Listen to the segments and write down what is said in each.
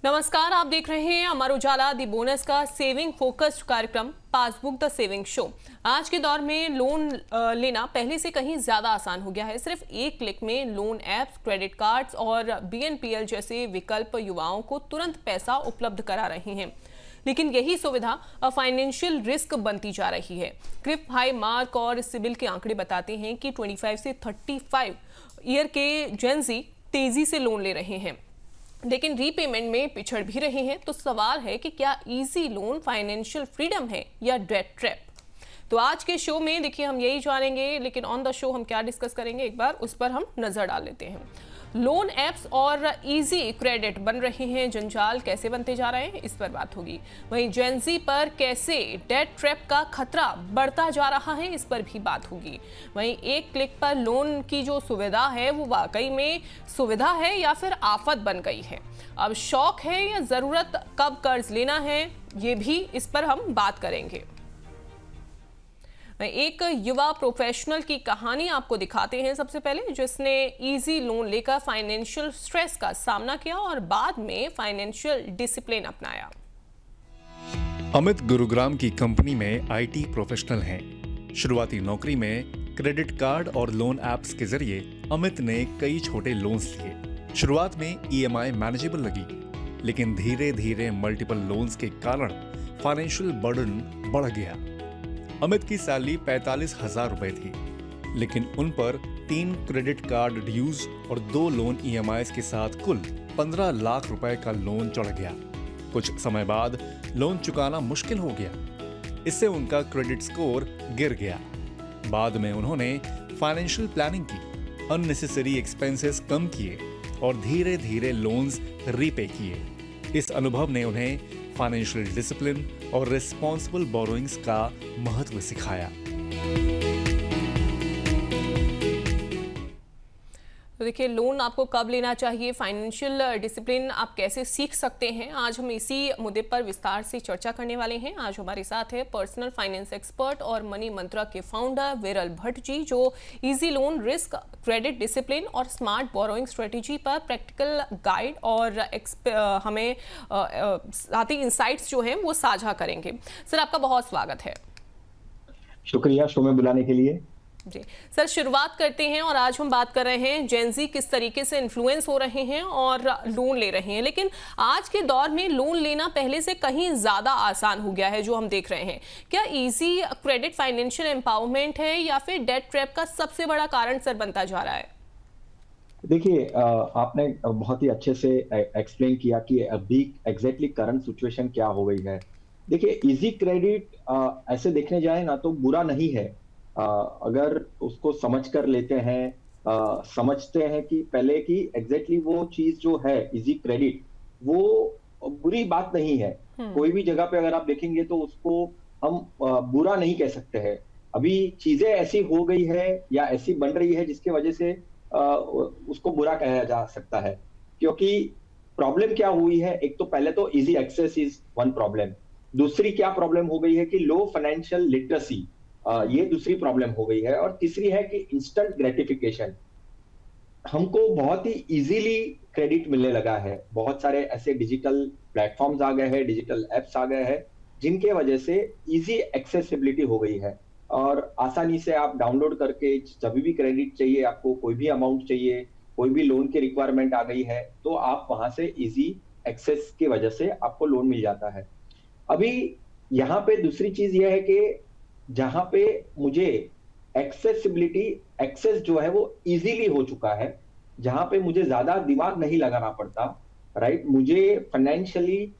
नमस्कार, आप देख रहे हैं अमर उजाला दी बोनस का सेविंग फोकस्ड कार्यक्रम पासबुक द सेविंग शो। आज के दौर में लोन लेना पहले से कहीं ज्यादा आसान हो गया है। सिर्फ एक क्लिक में लोन ऐप्स, क्रेडिट कार्ड्स और बीएनपीएल जैसे विकल्प युवाओं को तुरंत पैसा उपलब्ध करा रहे हैं, लेकिन यही सुविधा अब फाइनेंशियल रिस्क बनती जा रही है। क्रिफ हाई मार्क और सिबिल के आंकड़े बताते हैं कि 25 से 35 ईयर के जेन ज़ी तेजी से लोन ले रहे हैं, लेकिन रीपेमेंट में पिछड़ भी रहे हैं। तो सवाल है कि क्या इजी लोन फाइनेंशियल फ्रीडम है या डेट ट्रैप? तो आज के शो में देखिए हम यही जानेंगे, लेकिन ऑन द शो हम क्या डिस्कस करेंगे एक बार उस पर हम नजर डाल लेते हैं। लोन ऐप्स और इजी क्रेडिट बन रहे हैं, जंजाल कैसे बनते जा रहे हैं इस पर बात होगी। वहीं जेन ज़ी पर कैसे डेट ट्रैप का खतरा बढ़ता जा रहा है इस पर भी बात होगी। वहीं एक क्लिक पर लोन की जो सुविधा है वो वाकई में सुविधा है या फिर आफत बन गई है। अब शौक है या जरूरत, कब कर्ज लेना है, ये भी इस पर हम बात करेंगे। एक युवा प्रोफेशनल की कहानी आपको दिखाते हैं सबसे पहले, जिसने इजी लोन लेकर फाइनेंशियल स्ट्रेस का सामना किया और बाद में फाइनेंशियल डिसिप्लिन अपनाया। अमित गुरुग्राम की कंपनी में आईटी प्रोफेशनल हैं। शुरुआती नौकरी में क्रेडिट कार्ड और लोन ऐप्स के जरिए अमित ने कई छोटे लोन्स लिए। शुरुआत में ईएमआई मैनेजेबल लगी, लेकिन धीरे धीरे मल्टीपल लोन्स के कारण फाइनेंशियल बर्डन बढ़ गया। अमित की सैलरी 45,000 रुपए थी, लेकिन उन पर 3 क्रेडिट कार्ड ड्यूज और 2 लोन ईएमआईज के साथ कुल 15 लाख रुपए का लोन चढ़ गया। कुछ समय बाद लोन चुकाना मुश्किल हो गया। इससे उनका क्रेडिट स्कोर गिर गया। बाद में उन्होंने फाइनेंशियल प्लानिंग की, अननेसेसरी एक्सपेंसेस कम किए और धीरे धीरे लोन्स रीपे किए। इस अनुभव ने उन्हें फाइनेंशियल डिसिप्लिन और रिस्पॉन्सिबल बोरोइंग्स का महत्व सिखाया। तो देखिए, लोन आपको कब लेना चाहिए, फाइनेंशियल डिसिप्लिन आप कैसे सीख सकते हैं, आज हम इसी मुद्दे पर विस्तार से चर्चा करने वाले हैं। आज हमारे साथ है पर्सनल फाइनेंस एक्सपर्ट और मनी मंत्रा के फाउंडर विरल भट्ट जी, जो easy loan, risk, credit discipline और स्मार्ट बोरोइंग स्ट्रेटेजी पर प्रैक्टिकल गाइड और हमें साथ ही इंसाइट्स जो हैं वो साझा करेंगे। सर, आपका बहुत स्वागत है। शुक्रिया शो में बुलाने के लिए। जी सर, शुरुआत करते हैं और आज हम बात कर रहे हैं जेन ज़ी किस तरीके से इन्फ्लुएंस हो रहे हैं और लोन ले रहे हैं। लेकिन आज के दौर में लोन लेना पहले से कहीं ज़्यादा आसान हो गया है जो हम देख रहे हैं। क्या इजी क्रेडिट फाइनेंशियल एम्पावरमेंट है या फिर डेट ट्रैप का सबसे बड़ा कारण सर बनता जा रहा है? देखिए, आपने बहुत ही अच्छे से एक्सप्लेन किया कि अभी एग्जैक्टली करंट सिचुएशन क्या हो गई है। देखिए, इजी क्रेडिट ऐसे देखने जाए ना तो बुरा नहीं है, अगर उसको समझ कर लेते हैं, समझते हैं कि पहले की एग्जैक्टली वो चीज जो है इजी क्रेडिट, वो बुरी बात नहीं है। कोई भी जगह पे अगर आप देखेंगे तो उसको हम बुरा नहीं कह सकते हैं। अभी चीजें ऐसी हो गई है या ऐसी बन रही है जिसकी वजह से उसको बुरा कहा जा सकता है। क्योंकि प्रॉब्लम क्या हुई है, एक तो पहले तो easy access is one problem, दूसरी क्या प्रॉब्लम हो गई है कि लो फाइनेंशियल लिटरेसी, ये दूसरी प्रॉब्लम हो गई है। और तीसरी है कि इंस्टेंट ग्रेटिफिकेशन, हमको बहुत ही इजीली क्रेडिट मिलने लगा है। बहुत सारे ऐसे डिजिटल प्लेटफॉर्म्स आ गए हैं, डिजिटल एप्स आ गए हैं, जिनके वजह से इजी एक्सेसिबिलिटी हो गई है और आसानी से आप डाउनलोड करके जब भी क्रेडिट चाहिए, आपको कोई भी अमाउंट चाहिए, कोई भी लोन की रिक्वायरमेंट आ गई है, तो आप वहां से इजी एक्सेस की वजह से आपको लोन मिल जाता है। अभी यहाँ पे दूसरी चीज यह है कि जहां पे मुझे एक्सेसिबिलिटी, एक्सेस जो है वो इजीली हो चुका है, जहां पे मुझे ज्यादा दिमाग नहीं लगाना पड़ता, राइट। मुझे फाइनेंशियली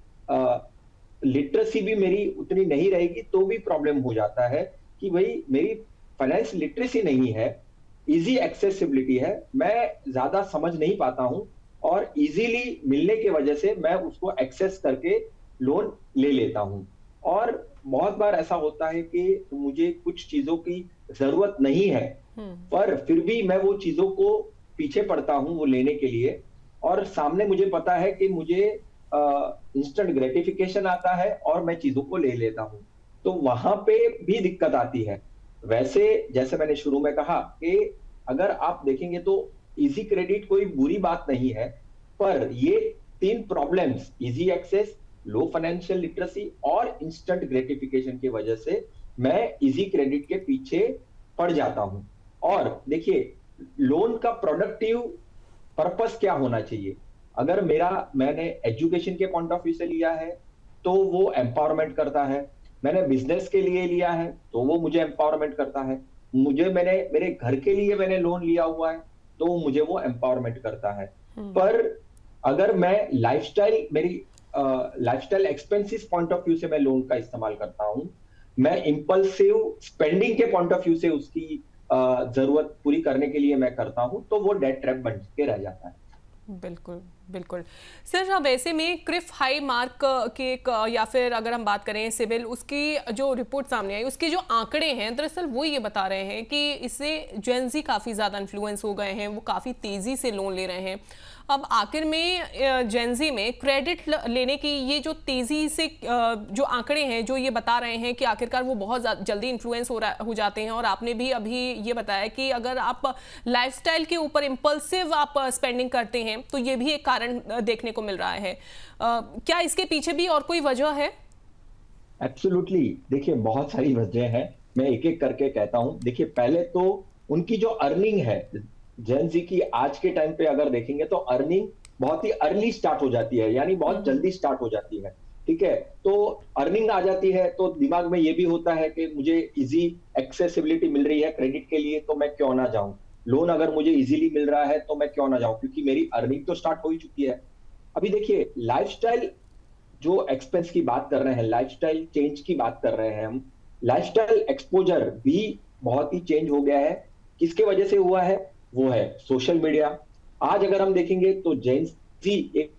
लिटरेसी भी मेरी उतनी नहीं रहेगी तो भी प्रॉब्लम हो जाता है कि भाई मेरी फाइनेंस लिटरेसी नहीं है, इजी एक्सेसिबिलिटी है, मैं ज्यादा समझ नहीं पाता हूं और इजीली मिलने की वजह से मैं उसको एक्सेस करके लोन ले लेता हूं। और बहुत बार ऐसा होता है कि मुझे कुछ चीजों की जरूरत नहीं है, पर फिर भी मैं वो चीजों को पीछे पड़ता हूं वो लेने के लिए, और सामने मुझे पता है कि मुझे इंस्टेंट ग्रेटिफिकेशन आता है और मैं चीजों को ले लेता हूं, तो वहां पे भी दिक्कत आती है। वैसे जैसे मैंने शुरू में कहा कि अगर आप देखेंगे तो इजी क्रेडिट कोई बुरी बात नहीं है, पर ये तीन प्रॉब्लम्स, इजी एक्सेस, लो फाइनेंशियल लिटरेसी और इंस्टेंट ग्रेटिफिकेशन की वजह से मैं इजी क्रेडिट के पीछे पड़ जाता हूं। और देखिए, लोन का प्रोडक्टिव पर्पस क्या होना चाहिए? अगर मैंने एजुकेशन के पॉइंट ऑफ व्यू से लिया है तो वो एम्पावरमेंट करता है। मैंने बिजनेस के लिए लिया है तो वो मुझे एम्पावरमेंट करता है। मेरे घर के लिए मैंने लोन लिया हुआ है तो मुझे वो एम्पावरमेंट करता है। पर अगर मैं lifestyle expenses point of view से मैं लोन का इस्तेमाल करता हूं, मैं इंपल्सिव स्पेंडिंग के पॉइंट ऑफ व्यू से उसकी जरूरत पूरी करने के लिए मैं करता हूं, तो वो डेट ट्रैप बन के रह जाता है। बिल्कुल बिल्कुल सर। अब ऐसे में क्रिफ हाई मार्क के या फिर अगर हम बात करें सिविल, उसकी जो रिपोर्ट सामने आई, उसके जो आंकड़े हैं दरअसल वो ये बता रहे हैं कि इससे जेनजी काफ़ी ज़्यादा इन्फ्लुएंस हो गए हैं, वो काफ़ी तेज़ी से लोन ले रहे हैं। अब आखिर में जेनजी में क्रेडिट लेने की ये जो तेज़ी से जो आंकड़े हैं जो ये बता रहे हैं कि आखिरकार वो बहुत जल्दी इन्फ्लुएंस हो जाते हैं। और आपने भी अभी ये बताया कि अगर आप लाइफस्टाइल के ऊपर इम्पल्सिव आप स्पेंडिंग करते हैं तो ये भी एक कारण देखने को मिल रहा है। क्या इसके पीछे भी और कोई वजह है? एब्सोल्युटली, देखिए बहुत सारी वजह हैं, मैं एक एक करके कहता हूं। देखिए, पहले तो उनकी जो अर्निंग है, जेन जी की आज के टाइम पे अगर देखेंगे तो अर्निंग बहुत ही अर्ली स्टार्ट हो जाती है, यानी बहुत जल्दी स्टार्ट हो जाती है। ठीक है, तो अर्निंग आ जाती है तो दिमाग में ये भी होता है कि मुझे इजी एक्सेसिबिलिटी मिल रही है क्रेडिट के लिए, तो मैं क्यों ना जाऊं। लोन अगर मुझे इजीली मिल रहा है तो मैं क्यों ना जाऊं, क्योंकि मेरी अर्निंग तो स्टार्ट हो ही चुकी है। अभी देखिए, लाइफस्टाइल जो एक्सपेंस की बात कर रहे हैं, लाइफस्टाइल चेंज की बात कर रहे हैं हम, लाइफस्टाइल एक्सपोजर भी बहुत ही चेंज हो गया है। किसके वजह से हुआ है? वो है सोशल मीडिया। आज अगर हम देखेंगे तो जेन जी एक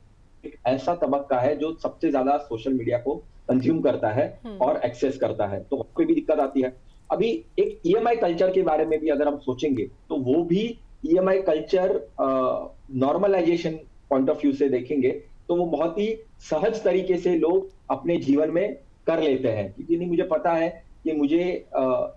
ऐसा तबक्का है जो सबसे ज्यादा सोशल मीडिया को कंज्यूम करता है और एक्सेस करता है, तो कोई भी दिक्कत आती है। अभी एक ईएमआई कल्चर के बारे में भी अगर हम सोचेंगे तो वो भी EMI culture normalization point of view से देखेंगे तो वो बहुत ही सहज तरीके से लोग अपने जीवन में कर लेते हैं, क्योंकि नहीं, मुझे पता है कि मुझे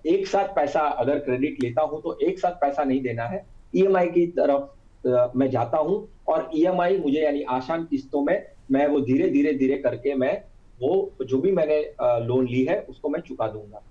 एक साथ पैसा अगर क्रेडिट लेता हूं तो एक साथ पैसा नहीं देना है, ईएमआई की तरफ मैं जाता हूं और ईएमआई मुझे यानी आसान किस्तों में मैं वो धीरे धीरे धीरे करके मैं वो जो भी मैंने लोन ली है उसको मैं चुका दूंगा।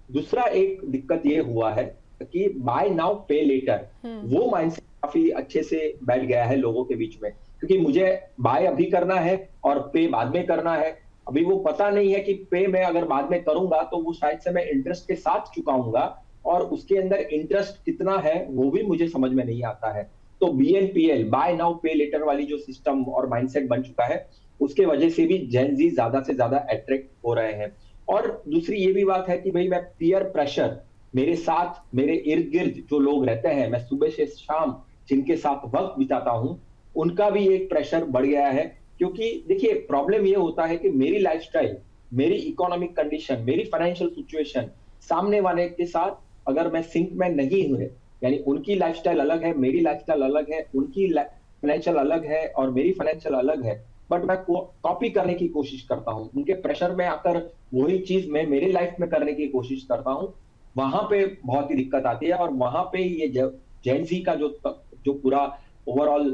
दूसरा एक दिक्कत ये हुआ है कि बाय नाउ पे लेटर, वो माइंडसेट काफी अच्छे से बैठ गया है लोगों के बीच में, क्योंकि मुझे बाय अभी करना है और पे बाद में करना है। अभी वो पता नहीं है कि पे मैं अगर बाद में करूंगा तो वो शायद से मैं इंटरेस्ट के साथ चुकाऊंगा और उसके अंदर इंटरेस्ट कितना है वो भी मुझे समझ में नहीं आता है। तो बीएनपीएल, बाय नाउ पे लेटर वाली जो सिस्टम और माइंडसेट बन चुका है, उसके वजह से भी जेन जी ज्यादा से ज्यादा अट्रैक्ट हो रहे हैं। और दूसरी ये भी बात है कि भाई मैं पीयर प्रेशर, मेरे साथ मेरे इर्द गिर्द जो लोग रहते हैं, मैं सुबह से शाम जिनके साथ वक्त बिताता हूं, उनका भी एक प्रेशर बढ़ गया है। क्योंकि देखिए, प्रॉब्लम ये होता है कि मेरी लाइफस्टाइल, मेरी इकोनॉमिक कंडीशन, मेरी फाइनेंशियल सिचुएशन सामने वाले के साथ अगर मैं सिंक में नहीं हुए, यानी उनकी लाइफस्टाइल अलग है, मेरी लाइफस्टाइल अलग है, उनकी फाइनेंशियल अलग है और मेरी फाइनेंशियल अलग है, बट मैं कॉपी करने की कोशिश करता हूं, उनके प्रेशर में आकर वही चीज मैं मेरी लाइफ में करने की कोशिश करता हूं, वहां पे बहुत ही दिक्कत आती है। और वहां पे ये जेन जी का जो पूरा ओवरऑल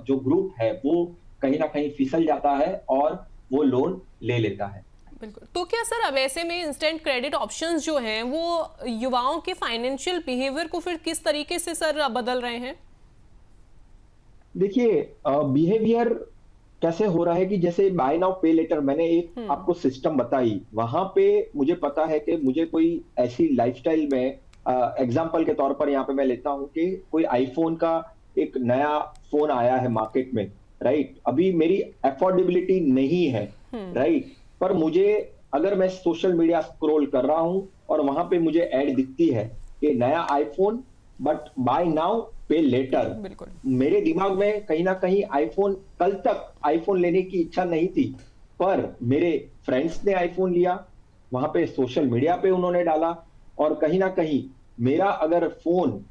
जो ग्रुप है वो कहीं ना कहीं फिसल जाता है और वो लोन ले लेता है। बिल्कुल। तो क्या सर अब ऐसे में इंस्टेंट क्रेडिट ऑप्शंस जो हैं वो युवाओं के फाइनेंशियल बिहेवियर को फिर किस तरीके से सर बदल रहे हैं? देखिए, बिहेवियर कैसे हो रहा है कि जैसे बाय नाउ पे लेटर मैंने एक आपको सिस्टम बताई, वहां पे मुझे पता है कि मुझे कोई ऐसी लाइफस्टाइल में, एग्जांपल के तौर पर यहाँ पे मैं लेता हूं कि कोई आईफोन का एक नया फोन आया है मार्केट में, राइट। अभी मेरी अफोर्डेबिलिटी नहीं है, राइट, पर मुझे अगर मैं सोशल मीडिया स्क्रॉल कर रहा हूं और वहां पे मुझे ऐड दिखती है कि नया आईफोन बट बाय नाउ पे लेटर, मेरे दिमाग में कहीं ना कहीं आईफोन, कल तक आईफोन लेने की इच्छा नहीं थी, पर मेरे फ्रेंड्स ने आईफोन लिया, वहां पे सोशल मीडिया पे उन्होंने डाला और कहीं ना कहीं मेरा अगर फोन,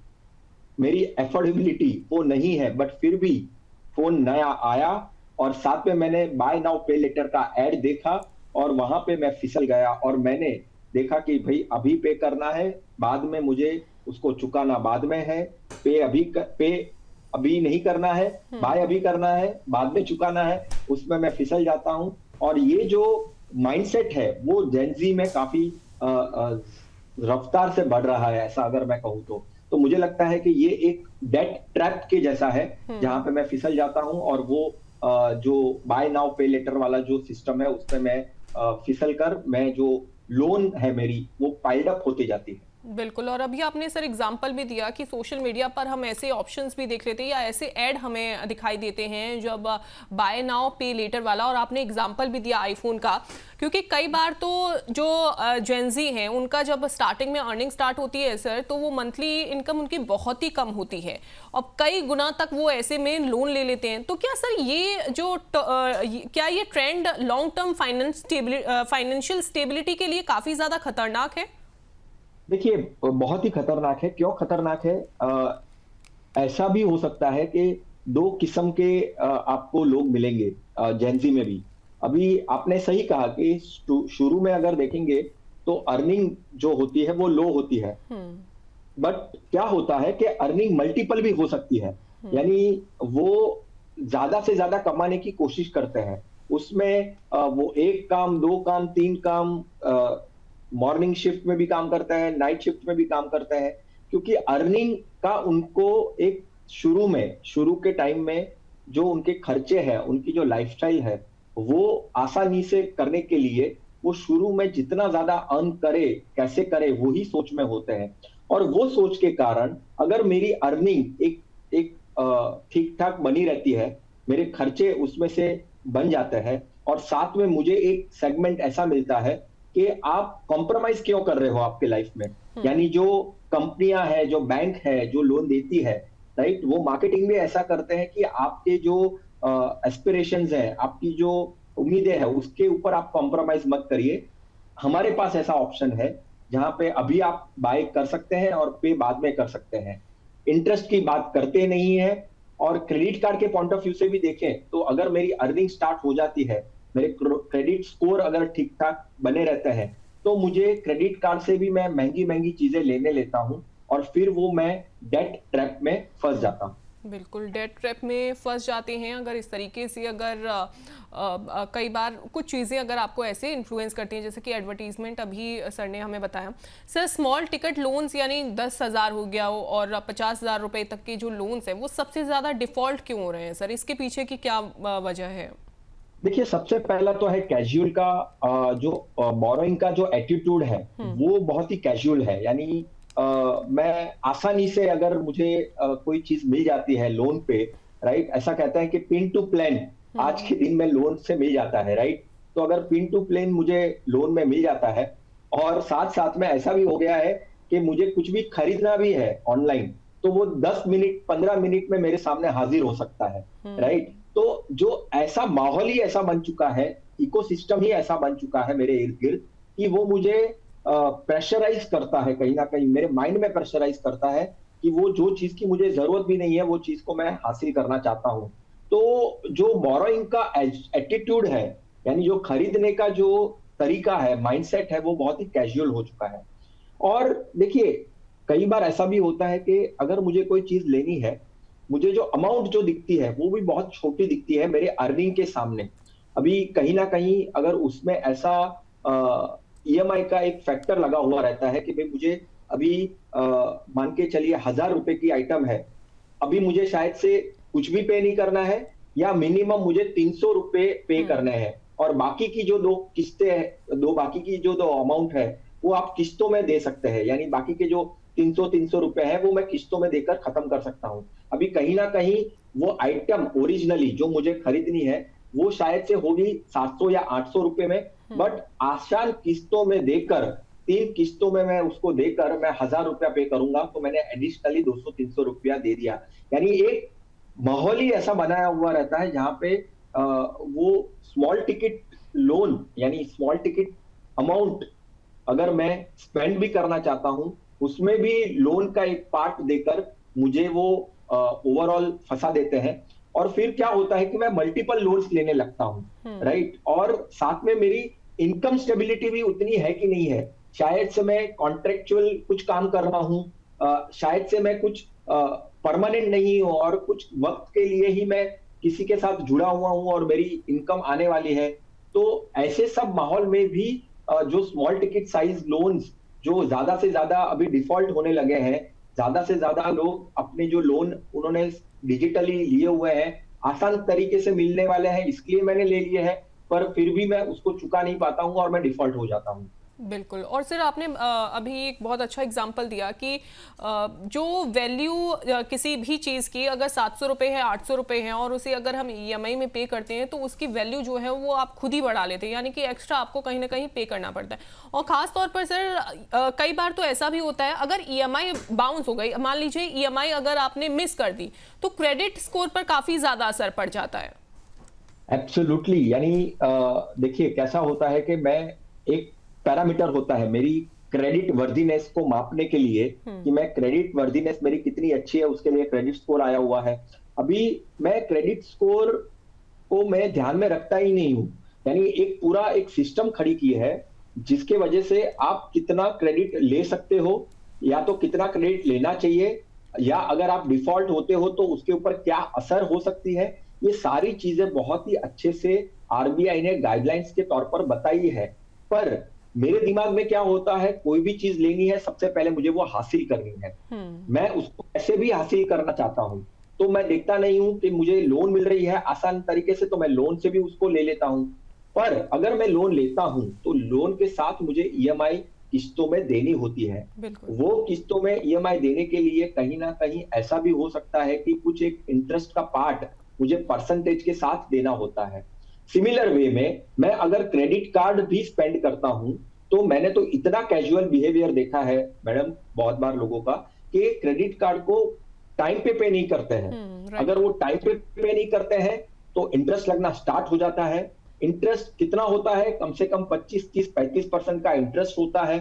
मेरी अफोर्डेबिलिटी वो नहीं है, बट फिर भी फोन नया आया और साथ में मैंने बाय नाउ पे लेटर का ऐड देखा और वहां पे मैं फिसल गया और मैंने देखा कि भाई अभी पे करना है, बाद में मुझे उसको चुकाना बाद में है, पे अभी नहीं करना है, बाय अभी करना है, बाद में चुकाना है। उसमें मैं फिसल जाता हूँ। और ये जो माइंडसेट है वो जेन ज़ी में काफी रफ्तार से बढ़ रहा है, ऐसा अगर मैं कहूँ तो मुझे लगता है कि ये एक डेट ट्रैप के जैसा है, जहां पे मैं फिसल जाता हूं और वो जो बाय नाउ पे लेटर वाला जो सिस्टम है उसमें मैं फिसल कर मैं जो लोन है मेरी वो पाइल्ड अप होती जाती है। बिल्कुल। और अभी आपने सर एग्जांपल भी दिया कि सोशल मीडिया पर हम ऐसे ऑप्शंस भी देख लेते हैं या ऐसे ऐड हमें दिखाई देते हैं जब बाय नाउ पे लेटर वाला, और आपने एग्जांपल भी दिया आईफोन का, क्योंकि कई बार तो जो जेनजी हैं उनका जब स्टार्टिंग में अर्निंग स्टार्ट होती है सर, तो वो मंथली इनकम उनकी बहुत ही कम होती है और कई गुना तक वो ऐसे में लोन ले लेते हैं। तो क्या सर ये जो क्या ये trend long term financial stability के लिए काफ़ी ज़्यादा खतरनाक है? देखिए, बहुत ही खतरनाक है। क्यों खतरनाक है? ऐसा भी हो सकता है कि दो किस्म के आपको लोग मिलेंगे जेनजी में भी। अभी आपने सही कहा कि शुरू में अगर देखेंगे तो अर्निंग जो होती है वो लो होती है, बट क्या होता है कि अर्निंग मल्टीपल भी हो सकती है। यानी वो ज्यादा से ज्यादा कमाने की कोशिश करते हैं। उसमें वो एक काम, दो काम, तीन काम, मॉर्निंग शिफ्ट में भी काम करता है, नाइट शिफ्ट में भी काम करता है, क्योंकि अर्निंग का उनको एक शुरू के टाइम में जो उनके खर्चे हैं, उनकी जो लाइफस्टाइल है, वो आसानी से करने के लिए वो शुरू में जितना ज्यादा अर्न करे, कैसे करे, वही सोच में होते हैं। और वो सोच के कारण अगर मेरी अर्निंग एक ठीक ठाक बनी रहती है, मेरे खर्चे उसमें से बन जाते हैं और साथ में मुझे एक सेगमेंट ऐसा मिलता है कि आप कॉम्प्रोमाइज क्यों कर रहे हो आपके लाइफ में। यानी जो कंपनियां है, जो बैंक है, जो लोन देती है, राइट, वो मार्केटिंग भी ऐसा करते हैं कि आपके जो एस्पिरेशंस है, आपकी जो उम्मीदें है, उसके ऊपर आप कॉम्प्रोमाइज मत करिए। हमारे पास ऐसा ऑप्शन है जहां पे अभी आप बाय कर सकते हैं और पे बाद में कर सकते हैं। इंटरेस्ट की बात करते नहीं है। और क्रेडिट कार्ड के पॉइंट ऑफ व्यू से भी देखें तो अगर मेरी अर्निंग स्टार्ट हो जाती है, मेरे क्रेडिट स्कोर अगर ठीक ठाक बने रहते हैं, तो मुझे क्रेडिट कार्ड से भी मैं महंगी महंगी चीजें लेने लेता हूं और फिर वो मैं डेट ट्रैप में फंस जाता हूं। बिल्कुल, डेट ट्रैप में फंस जाते हैं अगर इस तरीके से, अगर कई बार कुछ चीज़ें अगर आपको ऐसे इन्फ्लुएंस करती हैं, जैसे कि एडवर्टीजमेंट अभी सर ने हमें बताया। सर, स्मॉल टिकट लोन्स यानी 10,000 हो गया हो और 50,000 रुपए तक के जो लोन्स हैं वो सबसे ज़्यादा डिफ़ॉल्ट क्यों हो रहे हैं सर? इसके पीछे की क्या वजह है? देखिए, सबसे पहला तो है कैजुअल का जो बोरोइंग का जो एटीट्यूड है वो बहुत ही कैजुअल है। यानी मैं आसानी से अगर मुझे कोई चीज मिल जाती है लोन पे, राइट, ऐसा कहता है कि पिन टू प्लेन आज के दिन में लोन से मिल जाता है, राइट। तो अगर पिन टू प्लेन मुझे लोन में मिल जाता है और साथ साथ में ऐसा भी हो गया है कि मुझे कुछ भी खरीदना भी है ऑनलाइन, तो वो 10 मिनट 15 मिनट में मेरे सामने हाजिर हो सकता है, राइट। तो जो ऐसा माहौल ही ऐसा बन चुका है, इकोसिस्टम ही ऐसा बन चुका है मेरे इर्द गिर्द कि वो मुझे प्रेशराइज करता है, कहीं ना कहीं मेरे माइंड में प्रेशराइज करता है कि वो जो चीज की मुझे जरूरत भी नहीं है वो चीज को मैं हासिल करना चाहता हूं। तो जो बोरोइंग का एटीट्यूड है, यानी जो खरीदने का जो तरीका है, माइंडसेट है, वो बहुत ही कैजुअल हो चुका है। और देखिए, कई बार ऐसा भी होता है कि अगर मुझे कोई चीज लेनी है, मुझे जो अमाउंट जो दिखती है वो भी बहुत छोटी दिखती है मेरे अर्निंग के सामने। अभी कहीं ना कहीं अगर उसमें ऐसा ईएमआई का एक फैक्टर लगा हुआ रहता है कि भाई मुझे अभी मान के चलिए 1,000 रुपए की आइटम है, अभी मुझे शायद से कुछ भी पे नहीं करना है या मिनिमम मुझे 300 रुपए पे करने हैं और बाकी की जो दो किस्तें हैं, बाकी की जो दो अमाउंट है वो आप किस्तों में दे सकते हैं। यानी बाकी के जो 300 रुपए है वो मैं किस्तों में देकर खत्म कर सकता हूँ। अभी कहीं ना कहीं वो आइटम ओरिजिनली जो मुझे खरीदनी है वो शायद से होगी 700 या 800 रुपए में, बट आसान किस्तों में देकर, 3 किस्तों में मैं उसको देकर मैं 1,000 रुपया पे करूंगा, तो मैंने एडिशनली 200-300 रुपया दे दिया। यानी एक माहौल ही ऐसा बनाया हुआ रहता है जहां पे वो स्मॉल टिकट लोन यानी स्मॉल टिकट अमाउंट अगर मैं स्पेंड भी करना चाहता हूं, उसमें भी लोन का एक पार्ट देकर मुझे वो ओवरऑल फंसा देते हैं। और फिर क्या होता है कि मैं मल्टीपल लोन्स लेने लगता हूं, राइट। और साथ में मेरी इनकम स्टेबिलिटी भी उतनी है कि नहीं है। शायद से मैं कॉन्ट्रेक्चुअल कुछ काम कर रहा हूं, शायद से मैं कुछ परमानेंट नहीं हूं और कुछ वक्त के लिए ही मैं किसी के साथ जुड़ा हुआ हूँ और मेरी इनकम आने वाली है, तो ऐसे सब माहौल में भी जो स्मॉल टिकट साइज लोन्स जो ज्यादा से ज्यादा अभी डिफॉल्ट होने लगे हैं, ज्यादा से ज्यादा लोग अपने जो लोन उन्होंने डिजिटली लिए हुए हैं, आसान तरीके से मिलने वाले हैं, इसलिए मैंने ले लिए हैं, पर फिर भी मैं उसको चुका नहीं पाता हूँ और मैं डिफॉल्ट हो जाता हूँ। बिल्कुल। और सर आपने अभी एक बहुत अच्छा एग्जांपल दिया कि जो वैल्यू किसी भी चीज़ की अगर 700 रुपये है, 800 रुपये है और उसे अगर हम ईएमआई में पे करते हैं तो उसकी वैल्यू जो है वो आप खुद ही बढ़ा लेते हैं, यानी कि एक्स्ट्रा आपको कहीं ना कहीं पे करना पड़ता है। और ख़ास तौर पर सर कई बार तो ऐसा भी होता है अगर ईएमआई बाउंस हो गई, मान लीजिए ईएमआई अगर आपने मिस कर दी तो क्रेडिट स्कोर पर काफ़ी ज़्यादा असर पड़ जाता है। एब्सोल्युटली, यानी देखिए कैसा होता है कि मैं एक पैरामीटर होता है मेरी क्रेडिट वर्दीनेस को मापने के लिए कि मैं क्रेडिट वर्दीनेस मेरी कितनी अच्छी है, उसके लिए क्रेडिट स्कोर आया हुआ है। अभी मैं क्रेडिट स्कोर को मैं ध्यान में रखता ही नहीं हूं, यानी एक पूरा एक सिस्टम खड़ी की है जिसके वजह से आप कितना क्रेडिट ले सकते हो या तो कितना क्रेडिट लेना चाहिए, या अगर आप डिफॉल्ट होते हो तो उसके ऊपर क्या असर हो सकती है, ये सारी चीजें बहुत ही अच्छे से आरबीआई ने गाइडलाइंस के तौर पर बताई है। पर मेरे दिमाग में क्या होता है, कोई भी चीज लेनी है सबसे पहले मुझे वो हासिल करनी है, मैं उसको कैसे भी हासिल करना चाहता हूं, तो मैं देखता नहीं हूं कि मुझे लोन मिल रही है आसान तरीके से तो मैं लोन से भी उसको ले लेता हूं। पर अगर मैं लोन लेता हूं तो लोन के साथ मुझे ईएमआई किस्तों में देनी होती है। वो किस्तों में ईएमआई देने के लिए कहीं ना कहीं ऐसा भी हो सकता है कि कुछ एक इंटरेस्ट का पार्ट मुझे परसेंटेज के साथ देना होता है। सिमिलर वे में मैं अगर क्रेडिट कार्ड भी स्पेंड करता हूं तो मैंने तो इतना कैजुअल बिहेवियर देखा है मैडम बहुत बार लोगों का कि क्रेडिट कार्ड को टाइम पे नहीं करते हैं। अगर वो टाइम पे नहीं करते हैं तो इंटरेस्ट लगना स्टार्ट हो जाता है। इंटरेस्ट कितना होता है, कम से कम 25, 30, 35% का इंटरेस्ट होता है।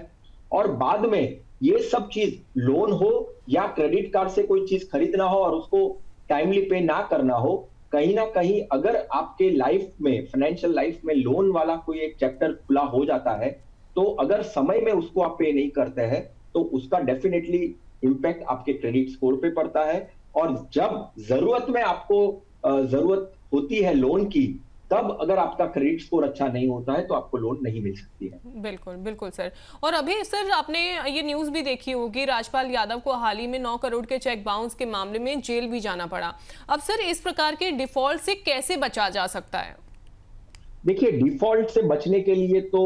और बाद में ये सब चीज लोन हो या क्रेडिट कार्ड से कोई चीज खरीदना हो और उसको टाइमली पे ना करना हो, कहीं ना कहीं अगर आपके लाइफ में फाइनेंशियल लाइफ में लोन वाला कोई एक चैप्टर खुला हो जाता है तो अगर समय में उसको आप पे नहीं करते हैं तो उसका डेफिनेटली इंपैक्ट आपके क्रेडिट स्कोर पे पड़ता है। और जब जरूरत में आपको जरूरत होती है लोन की, तब अगर आपका क्रेडिट स्कोर अच्छा नहीं होता है तो आपको लोन नहीं मिल सकती है। बिल्कुल बिल्कुल सर। और अभी सर आपने ये न्यूज़ भी देखी होगी, राजपाल यादव को हाल ही में 9 करोड़ के चेक बाउंस के मामले में जेल भी जाना पड़ा। अब सर इस प्रकार के डिफॉल्ट से कैसे बचा जा सकता है? देखिए, डिफॉल्ट से बचने के लिए तो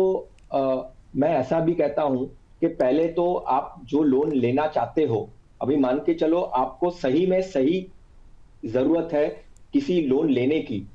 मैं ऐसा भी कहता हूं कि पहले तो आप जो लोन लेना चाहते हो, अभी मान के चलो आपको सही में सही जरूरत है किसी लोन लेने की।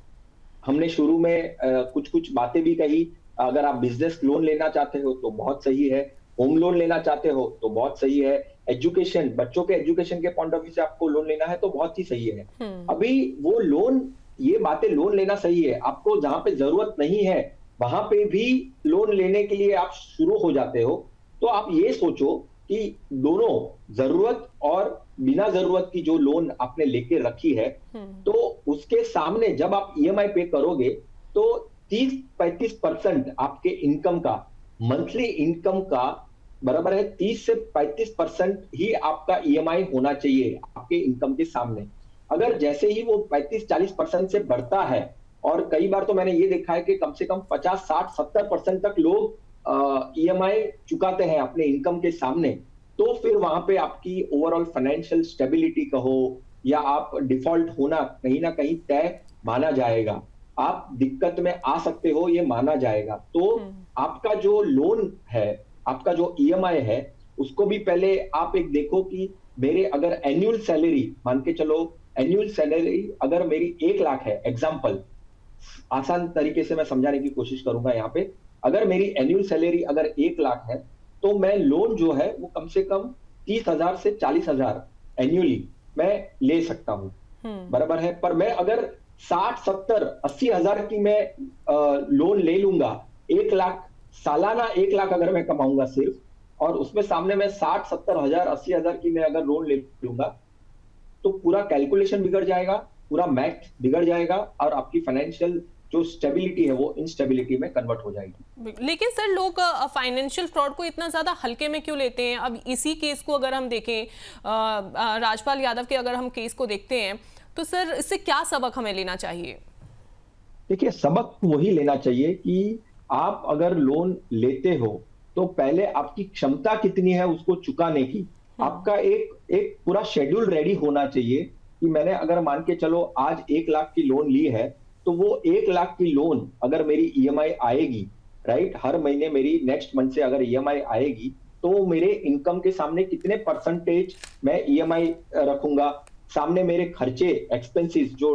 हमने शुरू में कुछ कुछ बातें भी कही, अगर आप बिजनेस लोन लेना चाहते हो तो बहुत सही है, होम लोन लेना चाहते हो तो बहुत सही है, एजुकेशन बच्चों के एजुकेशन के पॉइंट ऑफ व्यू से आपको लोन लेना है तो बहुत ही सही है। अभी वो लोन, ये बातें लोन लेना सही है, आपको जहां पे जरूरत नहीं है वहां पे भी लोन लेने के लिए आप शुरू हो जाते हो, तो आप ये सोचो कि दोनों जरूरत और बिना जरूरत की जो लोन आपने लेके रखी है, तो उसके सामने जब आप ईएमआई पे करोगे तो 30-35% आपके इनकम का, मंथली इनकम का बराबर है 30 से 35% ही आपका ईएमआई होना चाहिए आपके इनकम के सामने। अगर जैसे ही वो 35-40% से बढ़ता है, और कई बार तो मैंने ये देखा है कि कम से कम 50-60-70% तक लोग ईएमआई चुकाते हैं अपने इनकम के सामने, तो फिर वहां पे आपकी ओवरऑल फाइनेंशियल स्टेबिलिटी कहो या आप डिफॉल्ट होना कहीं ना कहीं तय माना जाएगा, आप दिक्कत में आ सकते हो ये माना जाएगा। तो आपका जो लोन है, आपका जो ईएमआई है, उसको भी पहले आप एक देखो कि मेरे अगर एनुअल सैलरी, मान के चलो एनुअल सैलरी अगर मेरी 1 लाख है, एग्जाम्पल आसान तरीके से मैं समझाने की कोशिश करूंगा यहाँ पे, अगर मेरी एनुअल सैलरी अगर 1 लाख है तो मैं लोन जो है वो कम से कम 30,000 से 40,000 एनुअली मैं ले सकता हूँ, बराबर है। पर मैं अगर 60, 70, 80,000 की मैं लोन ले लूंगा, 1 लाख सालाना 1 लाख अगर मैं कमाऊंगा सिर्फ, और उसमें सामने मैं 60, 70,000, 80,000 की मैं अगर लोन ले लूंगा, तो पूरा कैलकुलेशन बिगड़ जाएगा, पूरा मैथ बिगड़ जाएगा और आपकी फाइनेंशियल जो स्टेबिलिटी है वो इनस्टेबिलिटी में कन्वर्ट हो जाएगी। लेकिन सर लोग फाइनेंशियल फ्रॉड को इतना ज्यादा हल्के में क्यों लेते हैं? अब इसी केस को अगर हम देखें, राजपाल यादव के अगर हम केस को देखते हैं तो सर इससे क्या सबक हमें लेना चाहिए? देखिए, सबक वही लेना चाहिए कि आप अगर लोन लेते हो तो पहले आपकी क्षमता कितनी है उसको चुकाने की, आपका एक एक पूरा शेड्यूल रेडी होना चाहिए कि मैंने अगर मान के चलो आज 1 लाख की लोन ली है, तो वो 1 लाख की लोन अगर मेरी ईएमआई आएगी, राइट, हर महीने मेरी नेक्स्ट मंथ से अगर ईएमआई आएगी, तो मेरे इनकम के सामने कितने परसेंटेज मैं ईएमआई रखूंगा, सामने मेरे खर्चे एक्सपेंसेस जो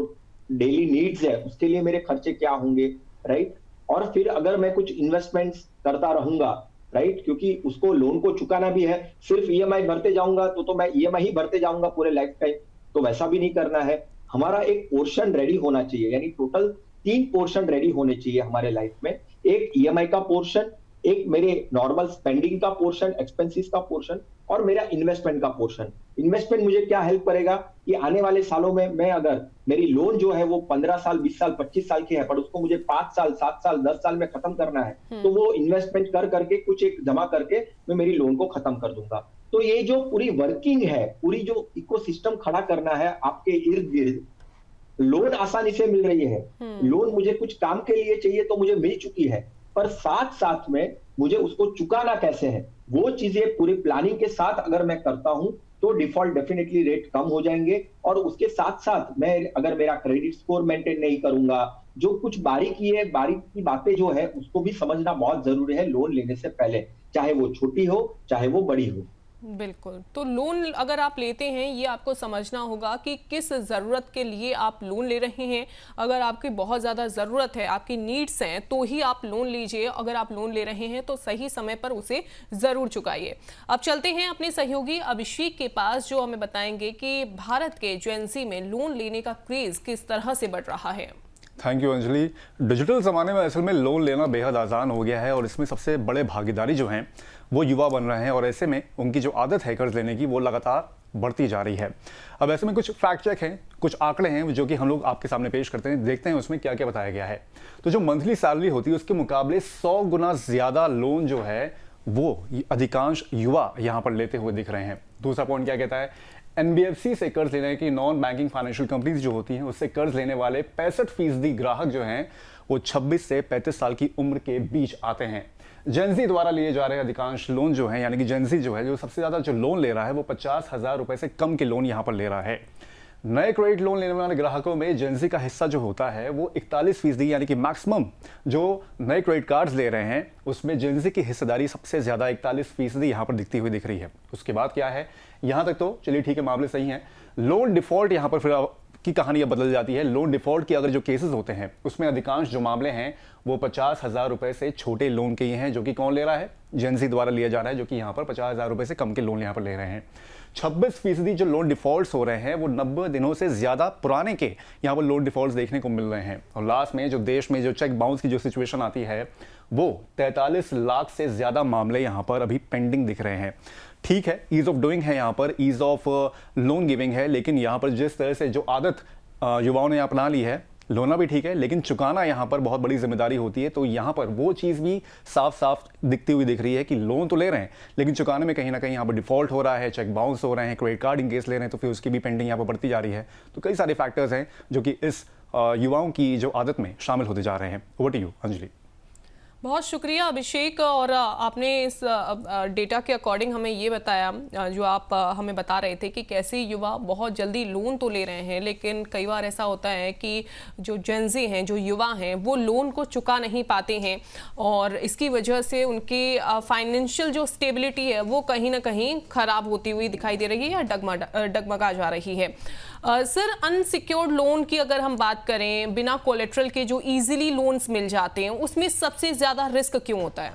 डेली नीड्स है उसके लिए मेरे खर्चे क्या होंगे, राइट। और फिर अगर मैं कुछ इन्वेस्टमेंट्स करता रहूंगा, राइट, क्योंकि उसको लोन को चुकाना भी है, सिर्फ ईएमआई भरते जाऊंगा तो मैं ईएमआई ही भरते जाऊंगा पूरे लाइफ टाइम, तो वैसा भी नहीं करना है। हमारा एक पोर्शन रेडी होना चाहिए, यानी टोटल 3 पोर्शन रेडी होने चाहिए हमारे लाइफ में। एक ईएमआई का पोर्शन, एक मेरे नॉर्मल स्पेंडिंग का पोर्शन, एक्सपेंसेस का पोर्शन, और मेरा इन्वेस्टमेंट का पोर्शन। इन्वेस्टमेंट मुझे क्या हेल्प करेगा कि आने वाले सालों में मैं अगर मेरी लोन जो है वो 15 साल, 20 साल, 25 साल की है, पर उसको मुझे 5 साल, 7 साल, 10 साल में खत्म करना है, तो वो इन्वेस्टमेंट कर करके कुछ एक जमा करके मैं मेरी लोन को खत्म कर दूंगा। तो ये जो पूरी वर्किंग है, पूरी जो इकोसिस्टम खड़ा करना है आपके इर्द गिर्द, लोन आसानी से मिल रही है, लोन मुझे कुछ काम के लिए चाहिए तो मुझे मिल चुकी है, पर साथ साथ में मुझे उसको चुकाना कैसे है, वो चीजें पूरी प्लानिंग के साथ अगर मैं करता हूं तो डिफॉल्ट डेफिनेटली रेट कम हो जाएंगे। और उसके साथ साथ मैं अगर मेरा क्रेडिट स्कोर मेंटेन नहीं करूंगा, जो कुछ बारीकी बातें जो है उसको भी समझना बहुत जरूरी है लोन लेने से पहले, चाहे वो छोटी हो चाहे वो बड़ी हो। बिल्कुल, तो लोन अगर आप लेते हैं ये आपको समझना होगा कि किस ज़रूरत के लिए आप लोन ले रहे हैं। अगर आपकी बहुत ज़्यादा ज़रूरत है, आपकी नीड्स हैं, तो ही आप लोन लीजिए। अगर आप लोन ले रहे हैं तो सही समय पर उसे ज़रूर चुकाइए। अब चलते हैं अपने सहयोगी अभिषेक के पास, जो हमें बताएंगे कि भारत के जेन-ज़ी में लोन लेने का क्रेज़ किस तरह से बढ़ रहा है। Thank you Anjali. डिजिटल ज़माने में असल में लोन लेना बेहद आसान हो गया है और इसमें सबसे बड़े भागीदारी जो हैं वो युवा बन रहे हैं और ऐसे में उनकी जो आदत है कर्ज लेने की वो लगातार बढ़ती जा रही है। अब ऐसे में कुछ फैक्ट चेक हैं, कुछ आंकड़े हैं जो कि हम लोग आपके सामने पेश करते हैं, देखते हैं उसमें क्या क्या बताया गया है। तो जो मंथली सैलरी होती है उसके मुकाबले 100 गुना ज़्यादा लोन जो है वो अधिकांश युवा यहाँ पर लेते हुए दिख रहे हैं। दूसरा पॉइंट क्या कहता है, एनबीएफसी से कर्ज लेने की नॉन बैंकिंग फाइनेंशियल कंपनीज जो होती हैं उससे कर्ज लेने वाले 65% ग्राहक जो हैं वो 26 से 35 साल की उम्र के बीच आते हैं। जेन-ज़ी द्वारा लिए जा रहे अधिकांश लोन जो हैं, यानी कि जेन-ज़ी जो है जो सबसे ज़्यादा जो लोन ले रहा है वो 50,000 रुपए से कम के लोन यहाँ पर ले रहा है। नए क्रेडिट लोन लेने वाले ग्राहकों में जेन-ज़ी का हिस्सा जो होता है वो 41%, यानी कि मैक्सिमम जो नए क्रेडिट कार्ड्स ले रहे हैं उसमें जेन-ज़ी की हिस्सेदारी सबसे ज़्यादा 41% यहाँ पर दिखती हुई दिख रही है। उसके बाद क्या है, यहाँ तक तो चलिए ठीक है, मामले सही हैं। लोन डिफॉल्ट यहाँ पर फिर की कहानी अब बदल जाती है। लोन डिफॉल्ट की अगर जो केसेस होते हैं उसमें अधिकांश जो मामले हैं वो 50,000 रुपए से छोटे लोन के ही हैं, जो कि कौन ले रहा है, जेन-ज़ी द्वारा लिया जा रहा है, जो कि यहाँ पर 50,000 रुपए से कम के लोन यहाँ पर ले रहे हैं। 26% जो लोन डिफॉल्ट्स हो रहे हैं वो 90 दिनों से ज्यादा पुराने के यहाँ पर लोन डिफॉल्ट्स देखने को मिल रहे हैं। और लास्ट में जो देश में जो चेक बाउंस की जो सिचुएशन आती है वो 43 लाख से ज्यादा मामले यहाँ पर अभी पेंडिंग दिख रहे हैं। ठीक है, ईज ऑफ डूइंग है, यहाँ पर ईज ऑफ लोन गिविंग है, लेकिन यहाँ पर जिस तरह से जो आदत युवाओं ने अपना ली है, लोना भी ठीक है लेकिन चुकाना यहाँ पर बहुत बड़ी जिम्मेदारी होती है। तो यहाँ पर वो चीज़ भी साफ साफ दिखती हुई दिख रही है कि लोन तो ले रहे हैं लेकिन चुकाने में कहीं ना कहीं यहाँ पर डिफॉल्ट हो रहा है, चेक बाउंस हो रहे हैं, क्रेडिट कार्ड इन केस ले रहे हैं तो फिर उसकी भी पेंडिंग यहाँ पर बढ़ती जा रही है। तो कई सारे फैक्टर्स हैं जो कि इस युवाओं की जो आदत में शामिल होते जा रहे हैं। Over to you Anjali. बहुत शुक्रिया अभिषेक, और आपने इस डेटा के अकॉर्डिंग हमें ये बताया, जो आप हमें बता रहे थे कि कैसे युवा बहुत जल्दी लोन तो ले रहे हैं लेकिन कई बार ऐसा होता है कि जो जेन-ज़ी हैं, जो युवा हैं, वो लोन को चुका नहीं पाते हैं और इसकी वजह से उनकी फाइनेंशियल जो स्टेबिलिटी है वो कहीं ना कहीं ख़राब होती हुई दिखाई दे रही है या डगमगा जा रही है। सर, अनसिक्योर्ड लोन की अगर हम बात करें, बिना कोलेट्रल के जो इजीली लोन्स मिल जाते हैं, उसमें सबसे ज्यादा रिस्क क्यों होता है?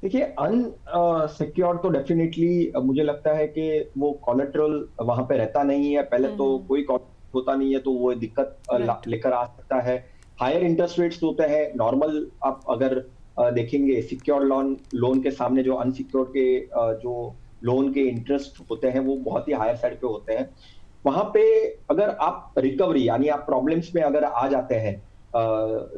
देखिए, अनसिक्योर्ड तो डेफिनेटली मुझे लगता है कि वो कोलेट्रल वहां पे रहता नहीं है। पहले तो कोई कोलेट्रल होता नहीं है तो वो दिक्कत लेकर आ सकता है। हायर इंटरेस्ट रेट्स होते हैं। नॉर्मल आप अगर देखेंगे सिक्योर्ड लोन के सामने जो अनसिक्योर्ड के जो लोन के इंटरेस्ट होते हैं वो बहुत ही हायर साइड पे होते हैं। वहां पे अगर आप रिकवरी यानी आप प्रॉब्लम्स में अगर आ जाते हैं,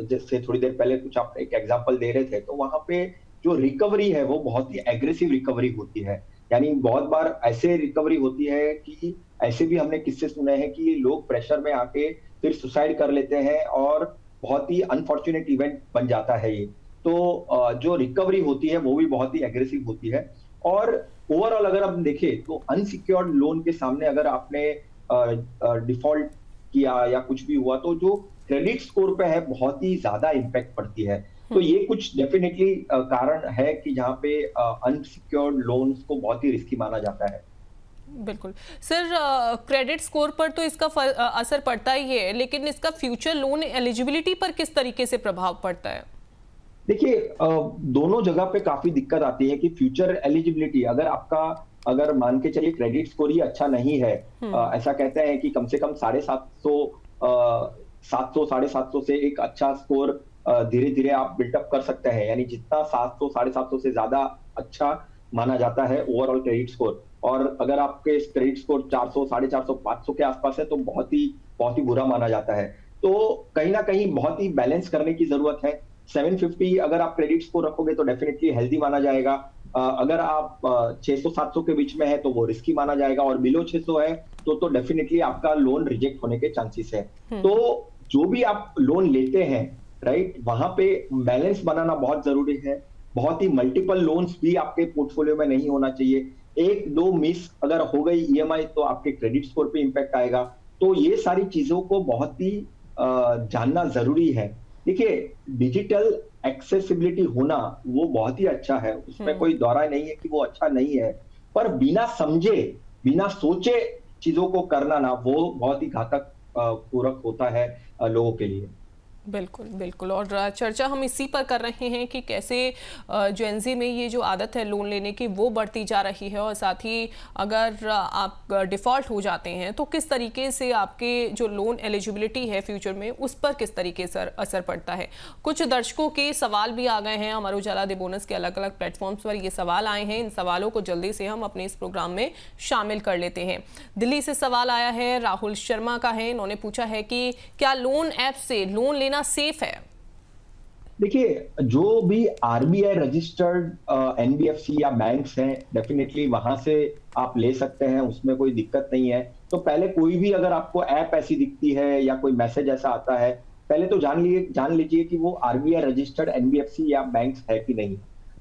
जैसे थोड़ी देर पहले कुछ आप एक एग्जांपल दे रहे थे, तो वहां पे जो रिकवरी है वो बहुत ही एग्रेसिव रिकवरी होती है। यानी बहुत बार ऐसे रिकवरी होती है कि ऐसे भी हमने किस्से सुने हैं कि लोग प्रेशर में आके फिर सुसाइड कर लेते हैं और बहुत ही अनफॉर्चुनेट इवेंट बन जाता है ये। तो जो रिकवरी होती है वो भी बहुत ही एग्रेसिव होती है। और ओवरऑल अगर हम देखें तो अनसिक्योर्ड लोन के सामने अगर आपने डिफॉल्ट किया या कुछ भी हुआ तो जो क्रेडिट स्कोर पे है बहुत ही ज्यादा इम्पैक्ट पड़ती है। तो ये कुछ डेफिनेटली कारण है कि जहाँ पे अनसिक्योर्ड लोन्स को बहुत ही रिस्की माना जाता है। बिल्कुल सर, क्रेडिट स्कोर पर तो इसका असर पड़ता ही है, लेकिन इसका फ्यूचर लोन एलिजिबिलिटी पर किस तरीके से प्रभाव पड़ता है? देखिए दोनों जगह पे काफी दिक्कत आती है कि फ्यूचर एलिजिबिलिटी अगर मान के चलिए क्रेडिट स्कोर ही अच्छा नहीं है, ऐसा कहते हैं कि कम से कम 750 750 से एक अच्छा स्कोर धीरे धीरे आप बिल्टअप कर सकते हैं। यानी जितना 700 750 से ज्यादा अच्छा माना जाता है ओवरऑल क्रेडिट स्कोर, और अगर आपके क्रेडिट स्कोर 400 450 500 के आसपास है तो बहुत ही बुरा माना जाता है। तो कहीं ना कहीं बहुत ही बैलेंस करने की जरूरत है। 750 अगर आप क्रेडिट स्कोर रखोगे तो डेफिनेटली हेल्दी माना जाएगा। अगर आप 600 700 के बीच में है तो वो रिस्की माना जाएगा, और बिलो 600 है तो डेफिनेटली आपका लोन रिजेक्ट होने के चांसेस है। तो जो भी आप लोन लेते हैं, राइट, वहां पे बैलेंस बनाना बहुत जरूरी है। बहुत ही मल्टीपल लोन्स भी आपके पोर्टफोलियो में नहीं होना चाहिए। एक दो मिस अगर हो गई ईएमआई तो आपके क्रेडिट स्कोर पे इंपैक्ट आएगा। तो ये सारी चीजों को बहुत ही जानना जरूरी है। देखिए डिजिटल एक्सेसिबिलिटी होना वो बहुत ही अच्छा है, उसमें कोई दौरा नहीं है कि वो अच्छा नहीं है, पर बिना समझे बिना सोचे चीजों को करना ना वो बहुत ही घातक पूरक होता है लोगों के लिए। बिल्कुल बिल्कुल, और चर्चा हम इसी पर कर रहे हैं कि कैसे जेनजी में ये जो आदत है लोन लेने की वो बढ़ती जा रही है, और साथ ही अगर आप डिफ़ॉल्ट हो जाते हैं तो किस तरीके से आपके जो लोन एलिजिबिलिटी है फ्यूचर में उस पर किस तरीके से असर पड़ता है। कुछ दर्शकों के सवाल भी आ गए हैं अमर उजाला दी बोनस के अलग अलग प्लेटफॉर्म्स पर, ये सवाल आए हैं। इन सवालों को जल्दी से हम अपने इस प्रोग्राम में शामिल कर लेते हैं। दिल्ली से सवाल आया है, राहुल शर्मा का है। इन्होंने पूछा है कि क्या लोन ऐप से लोन लेना सेफ है? देखिए जो भी आरबीआई रजिस्टर्ड एनबीएफसी या बैंक्स हैं डेफिनेटली वहां से आप ले सकते हैं, उसमें कोई दिक्कत नहीं है। तो पहले कोई भी अगर आपको ऐप ऐसी दिखती है या कोई मैसेज ऐसा आता है, पहले तो जान लीजिए कि वो आरबीआई रजिस्टर्ड एनबीएफसी या बैंक्स है कि नहीं।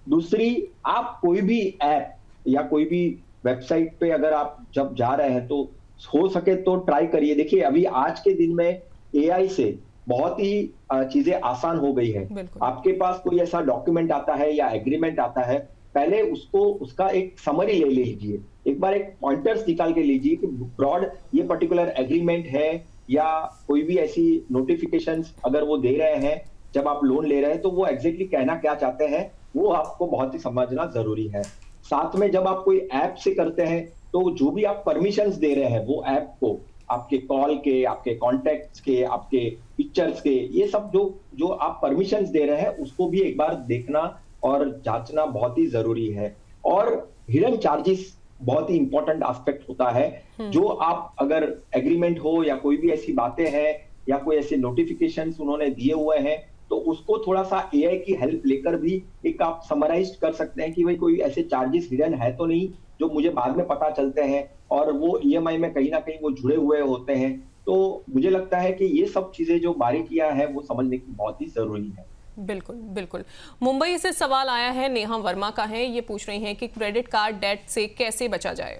दूसरी, आप कोई भी ऐप या कोई भी वेबसाइट पे अगर आप जब जा रहे हैं तो हो सके तो ट्राई करिए। देखिए अभी आज के दिन में एआई से बहुत ही चीजें आसान हो गई है। आपके पास कोई ऐसा डॉक्यूमेंट आता है या एग्रीमेंट आता है, पहले उसका एक समरी ले लीजिए, एक बार एक पॉइंटर्स निकाल के लीजिए कि ब्रॉड ये पर्टिकुलर एग्रीमेंट है या कोई भी ऐसी नोटिफिकेशंस अगर वो दे रहे हैं जब आप लोन ले रहे हैं तो वो एग्जैक्टली कहना क्या चाहते हैं वो आपको बहुत ही समझना जरूरी है। साथ में जब आप कोई ऐप से करते हैं तो जो भी आप परमिशंस दे रहे हैं वो ऐप को, आपके कॉल के, आपके कॉन्टेक्ट्स के, आपके पिक्चर्स के, ये सब जो आप परमिशंस दे रहे हैं उसको भी एक बार देखना और जांचना बहुत ही जरूरी है। और हिडन चार्जेस बहुत ही इंपॉर्टेंट एस्पेक्ट होता है। जो आप अगर एग्रीमेंट हो या कोई भी ऐसी बातें हैं या कोई ऐसे नोटिफिकेशंस उन्होंने दिए हुए हैं तो उसको थोड़ा सा एआई की हेल्प लेकर भी एक आप समराइज कर सकते हैं कि भाई कोई ऐसे चार्जेस हिडन है तो नहीं जो मुझे बाद में पता चलते हैं और वो ईएमआई में कहीं ना कहीं वो जुड़े हुए होते हैं। तो मुझे लगता है कि ये सब चीजें जो बारीकियां हैं वो समझने की बहुत ही जरूरी है। बिल्कुल बिल्कुल। मुंबई से सवाल आया है, नेहा वर्मा का है। ये पूछ रही हैं कि क्रेडिट कार्ड डेट से कैसे बचा जाए।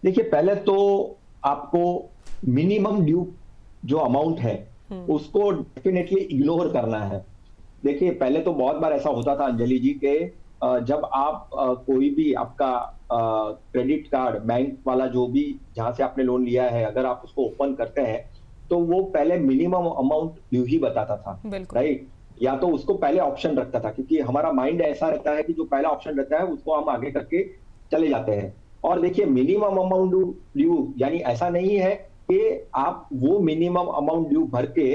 देखिए पहले तो आपको मिनिमम ड्यू जो अमाउंट है उसको डेफिनेटली इग्नोर करना है। देखिए पहले तो बहुत बार ऐसा होता था अंजलि जी के जब आप कोई भी आपका क्रेडिट कार्ड बैंक वाला जो भी जहां से आपने लोन लिया है अगर आप उसको ओपन करते हैं तो वो पहले मिनिमम अमाउंट ड्यू ही बताता था, राइट। या तो उसको पहले ऑप्शन रखता था क्योंकि हमारा माइंड ऐसा रहता है कि जो पहला ऑप्शन रहता है उसको हम आगे करके चले जाते हैं। और देखिए मिनिमम अमाउंट ड्यू यानी ऐसा नहीं है कि आप वो मिनिमम अमाउंट ड्यू भर के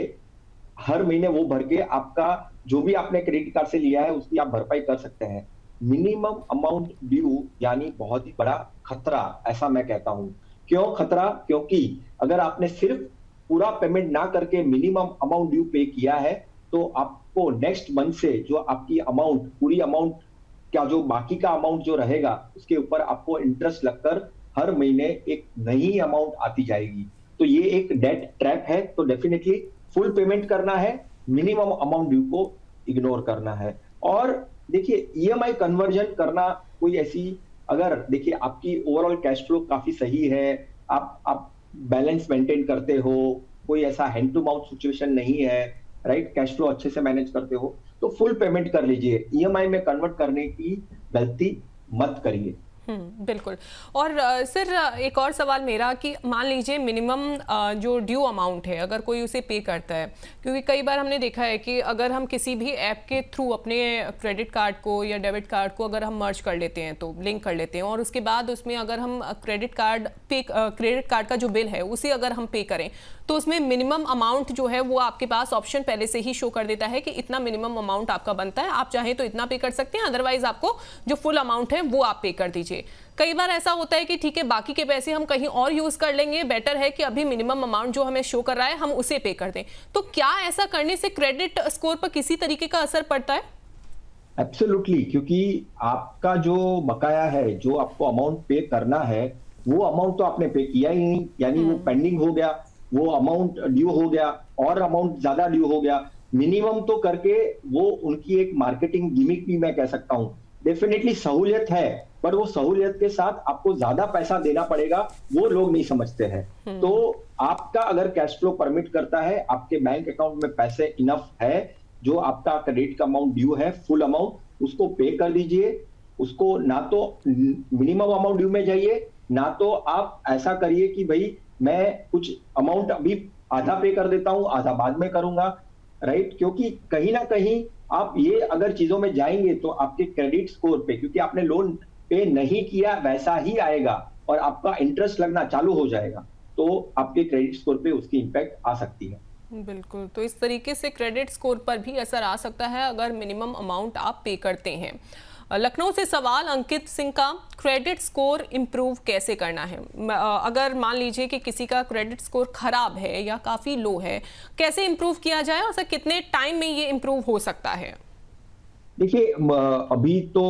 हर महीने वो भर के आपका जो भी आपने क्रेडिट कार्ड से लिया है उसकी आप भरपाई कर सकते हैं। मिनिमम अमाउंट ड्यू यानी बहुत ही बड़ा खतरा, ऐसा मैं कहता हूं। क्यों खतरा? क्योंकि अगर आपने सिर्फ पूरा पेमेंट ना करके मिनिमम अमाउंट ड्यू पे किया है तो आपको नेक्स्ट मंथ से जो आपकी अमाउंट पूरी अमाउंट क्या जो बाकी का अमाउंट जो रहेगा उसके ऊपर आपको इंटरेस्ट लगकर हर महीने एक नई अमाउंट आती जाएगी। तो ये एक डेट ट्रैप है, तो डेफिनेटली फुल पेमेंट करना है, मिनिमम अमाउंट ड्यू को इग्नोर करना है। और देखिए ईएमआई कन्वर्जन करना कोई ऐसी, अगर देखिए आपकी ओवरऑल कैश फ्लो काफी सही है, आप बैलेंस मेंटेन करते हो, कोई ऐसा हैंड टू माउथ सिचुएशन नहीं है, राइट, कैश फ्लो अच्छे से मैनेज करते हो, तो फुल पेमेंट कर लीजिए। ईएमआई में कन्वर्ट करने की गलती मत करिए। बिल्कुल। और सर एक और सवाल मेरा कि मान लीजिए मिनिमम जो ड्यू अमाउंट है अगर कोई उसे पे करता है, क्योंकि कई बार हमने देखा है कि अगर हम किसी भी ऐप के थ्रू अपने क्रेडिट कार्ड को या डेबिट कार्ड को अगर हम मर्ज कर लेते हैं, तो लिंक कर लेते हैं, और उसके बाद उसमें अगर हम क्रेडिट कार्ड का जो बिल है उसे अगर हम पे करें, तो उसमें मिनिमम अमाउंट जो है वो आपके पास ऑप्शन पहले से ही शो कर देता है कि इतना मिनिमम अमाउंट आपका बनता है, आप चाहें तो इतना पे कर सकते हैं, अदरवाइज आपको जो फुल अमाउंट है वो आप पे कर दीजिए। कई बार ऐसा होता है कि ठीक है बाकी के पैसे हम कहीं और यूज कर लेंगे, बेटर है कि अभी मिनिमम अमाउंट जो हमें शो कर रहा है हम उसे पे कर दें। तो क्या ऐसा करने से क्रेडिट स्कोर पर किसी तरीके का असर पड़ता है? एब्सोल्युटली, क्योंकि आपका जो बकाया है, जो आपको अमाउंट पे करना है, वो अमाउंट तो आपने पे किया ही नहीं, यानी वो पेंडिंग हो गया, वो अमाउंट ड्यू हो गया और अमाउंट ज्यादा ड्यू हो गया। मिनिमम तो करके वो उनकी एक मार्केटिंग गिमिक भी मैं कह सकता हूँ। डेफिनेटली सहूलियत है, पर वो सहूलियत के साथ आपको ज्यादा पैसा देना पड़ेगा, वो लोग नहीं समझते हैं। तो आपका अगर कैश फ्लो परमिट करता है, आपके बैंक अकाउंट में पैसे इनफ है, जो आपका क्रेडिट का अमाउंट ड्यू है, फुल अमाउंट उसको पे कर दीजिए। उसको ना तो मिनिमम अमाउंट ड्यू में जाइए, ना तो आप ऐसा करिए कि भाई मैं कुछ अमाउंट अभी आधा पे कर देता हूं, आधा बाद में करूंगा, राइट। क्योंकि कहीं ना कहीं आप ये अगर चीजों में जाएंगे तो आपके क्रेडिट स्कोर पे, क्योंकि आपने लोन पे नहीं किया वैसा ही आएगा और आपका इंटरेस्ट लगना चालू हो जाएगा, तो आपके क्रेडिट स्कोर पे उसकी इंपैक्ट आ सकती है। बिल्कुल, तो इस तरीके से क्रेडिट स्कोर पर भी असर आ सकता है अगर मिनिमम अमाउंट आप पे करते हैं। लखनऊ से सवाल अंकित सिंह का, क्रेडिट स्कोर इम्प्रूव कैसे करना है? अगर मान लीजिए कि किसी का क्रेडिट स्कोर खराब है या काफ़ी लो है, कैसे इम्प्रूव किया जाए और सर कितने टाइम में ये इम्प्रूव हो सकता है? देखिए अभी तो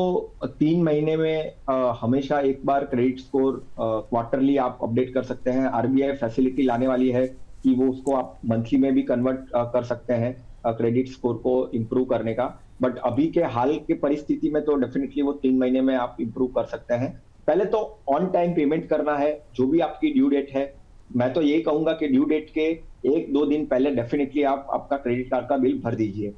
3 महीने में हमेशा एक बार क्रेडिट स्कोर क्वार्टरली आप अपडेट कर सकते हैं। आरबीआई फैसिलिटी लाने वाली है कि वो उसको आप मंथली में भी कन्वर्ट कर सकते हैं क्रेडिट स्कोर को इम्प्रूव करने का। बट अभी के हाल की परिस्थिति में तो डेफिनेटली वो 3 महीने में आप इम्प्रूव कर सकते हैं। पहले तो ऑन टाइम पेमेंट करना है, जो भी आपकी ड्यू डेट है। मैं तो ये कहूंगा कि ड्यू डेट के 1-2 दिन पहले डेफिनेटली आप आपका क्रेडिट कार्ड का बिल भर दीजिए।